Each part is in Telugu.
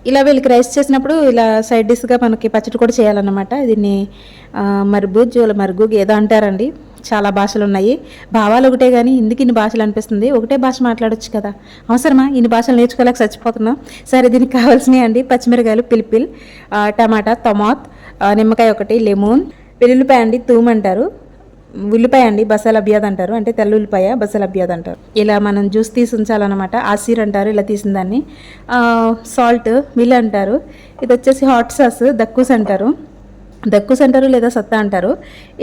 ఇలా వీళ్ళకి రైస్ చేసినప్పుడు ఇలా సైడ్ డిష్గా మనకి పచ్చడి కూడా చేయాలన్నమాట. దీన్ని మర్బూజ్ మర్గూగ్ ఏదో అంటారండి. చాలా భాషలు ఉన్నాయి. భావాలు ఒకటే కానీ ఇందుకు ఇన్ని భాషలు అనిపిస్తుంది. ఒకటే భాష మాట్లాడొచ్చు కదా, అవసరమా ఇన్ని భాషలు నేర్చుకోలేక చచ్చిపోతున్నాం. సరే, దీనికి కావాల్సినవి అండి పచ్చిమిరకాయలు, పిలిపిల్, టమాటా, టొమాట్, నిమ్మకాయ ఒకటి, లెమన్, వెల్లుల్లిపాయ అండి, తూమ్ అంటారు, ఉల్లిపాయ అండి, బసల్ అబ్యాద్ అంటారు, అంటే తెల్ల ఉల్లిపాయ బసల్ అబ్యాద్ అంటారు. ఇలా మనం జ్యూస్ తీసి ఉంచాలన్నమాట. ఆసీర్ అంటారు ఇలా తీసిన దాన్ని. సాల్ట్ మిల్ అంటారు. ఇది వచ్చేసి హాట్ సాస్ దక్కూస్ అంటారు, దక్కూస్ అంటారు లేదా సత్తా అంటారు.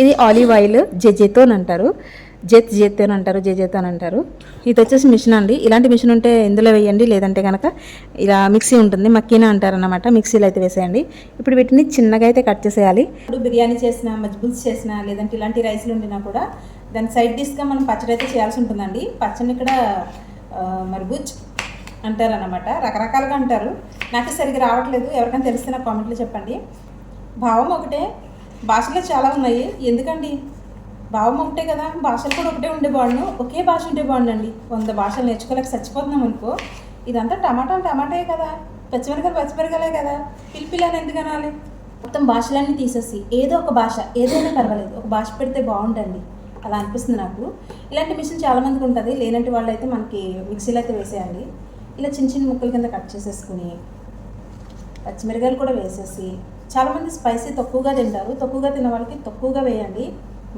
ఇది ఆలివ్ ఆయిల్ జెజెతోన్ అంటారు, జెతోన్ అంటారు, జెజెతోన్ అంటారు. ఇది వచ్చేసి మిషన్ అండి. ఇలాంటి మిషన్ ఉంటే ఇందులో వేయండి, లేదంటే కనుక ఇలా మిక్సీ ఉంటుంది, మక్కీనా అంటారనమాట, మిక్సీలో అయితే వేసేయండి. ఇప్పుడు వీటిని చిన్నగా అయితే కట్ చేసేయాలి. ఇప్పుడు బిర్యానీ చేసినా, మజ్బూల్స్ చేసినా, లేదంటే ఇలాంటి రైస్లు ఉండినా కూడా దాని సైడ్ డిష్గా మనం పచ్చడి అయితే చేయాల్సి ఉంటుందండి. పచ్చడిని ఇక్కడ మర్బూజ్ అంటారనమాట, రకరకాలుగా అంటారు. నాకు సరిగ్గా రావట్లేదు, ఎవరికైనా తెలిస్తే నాకు కామెంట్లో చెప్పండి. భావం ఒకటే, భాషలో చాలా ఉన్నాయి. ఎందుకండి, భావం ఒకటే కదా, భాషలు కూడా ఒకటే ఉండే బాగుండు. ఒకే భాష ఉంటే బాగుండండి. 100 భాషలు నేర్చుకోలేక చచ్చిపోతున్నాం అనుకో. ఇదంతా టమాటాయే కదా, పచ్చిమిరకాయలే కదా, పిలిపిల్ అని ఎందుకు అనాలి? మొత్తం భాషలన్నీ తీసేసి ఏదో ఒక భాష, ఏదైనా పర్వాలేదు, ఒక భాష పెడితే బాగుంటుంది అలా అనిపిస్తుంది నాకు. ఇలాంటి మిషన్ చాలామందికి ఉంటుంది. లేనంటి వాళ్ళు అయితే మనకి మిక్సీలో అయితే వేసేయండి. ఇలా చిన్న చిన్న ముక్కల కింద కట్ చేసేసుకుని పచ్చిమిరకాయలు కూడా వేసేసి, చాలామంది స్పైసీ తక్కువగా తింటారు, తక్కువగా తిన్న వాళ్ళకి తక్కువగా వేయండి.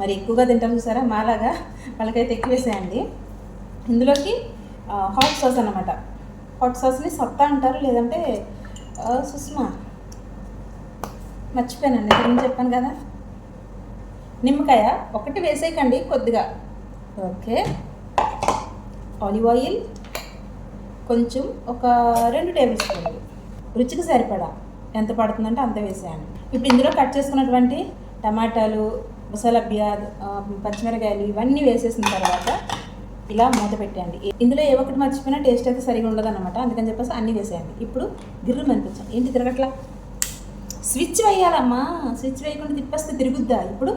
మరి ఎక్కువగా తింటారు చూసారా, మాలాగా వాళ్ళకైతే ఎక్కువ వేసేయండి. ఇందులోకి హాట్ సాస్ అన్నమాట. హాట్ సాస్ని సత్తా అంటారు, లేదంటే సుష్మా, మర్చిపోయానండి నేను చెప్పాను కదా. నిమ్మకాయ ఒకటి వేసేయకండి, కొద్దిగా. ఓకే, ఆలివ్ ఆయిల్ కొంచెం, ఒక 2 టేబుల్ స్పూన్లు, రుచికి సరిపడా ఎంత పడుతుందంటే అంత వేసేయండి. ఇప్పుడు ఇందులో కట్ చేసుకున్నటువంటి టమాటాలు, మసాలా బియాద్, పచ్చిమిరకాయలు ఇవన్నీ వేసేసిన తర్వాత ఇలా మూత పెట్టండి. ఇందులో ఏ ఒక్కటి మర్చిపోయినా టేస్ట్ అయితే సరిగా ఉండదు అనమాట. అందుకని చెప్పేసి అన్నీ వేసేయండి. ఇప్పుడు గిర్రు అనిపించండి. ఏంటి తిరగట్లా? స్విచ్ వేయాలమ్మా, స్విచ్ వేయకుండా తిప్పేస్తే తిరుగుద్దా? ఇప్పుడు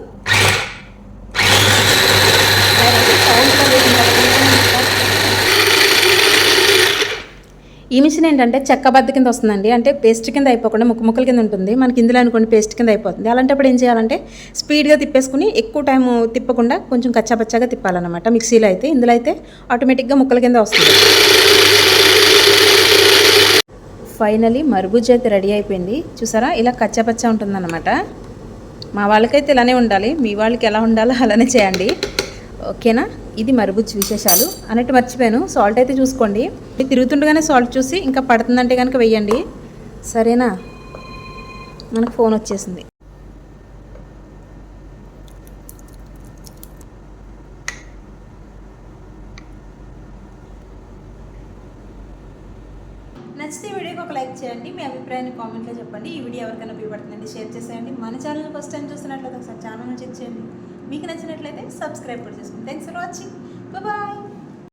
ఈ మిషన్ ఏంటంటే చెక్కబద్ద కింద వస్తుందండి. అంటే పేస్ట్ కింద అయిపోకుండా ముక్కల కింద ఉంటుంది. మనకి ఇందులో అనుకోండి పేస్ట్ కింద అయిపోతుంది. అలాంటప్పుడు ఏం చేయాలంటే స్పీడ్గా తిప్పేసుకుని ఎక్కువ టైం తిప్పకుండా కొంచెం కచ్చాపచ్చాగా తిప్పాలన్నమాట. మిక్సీలో అయితే, ఇందులో అయితే ఆటోమేటిక్గా ముక్కల కింద వస్తుంది. ఫైనలీ మర్బూజ్ అయితే రెడీ అయిపోయింది. చూసారా, ఇలా కచ్చాపచ్చా ఉంటుందన్నమాట. మా వాళ్ళకైతే ఇలానే ఉండాలి, మీ వాళ్ళకి ఎలా ఉండాలో అలానే చేయండి. ఓకేనా, ఇది మర్బూజ్ విశేషాలు. అన్నట్టు మర్చిపోయాను, సాల్ట్ అయితే చూసుకోండి. తిరుగుతుండగానే సాల్ట్ చూసి ఇంకా పడుతుందంటే కనుక వెయ్యండి, సరేనా. మనకు ఫోన్ వచ్చేసింది. నచ్చితే వీడియోకి ఒక లైక్ చేయండి, మీ అభిప్రాయాన్ని కామెంట్లో చెప్పండి. ఈ వీడియో ఎవరికైనా ఉపయోగపడుతుందండి షేర్ చేసేయండి. మన ఛానల్ ఫస్ట్ టైం చూస్తున్నట్లయితే ఒకసారి ఛానల్ని చెక్ చేయండి. మీకు నచ్చినట్లయితే సబ్స్క్రైబ్ కూడా చేసుకోండి. Thanks for watching, bye.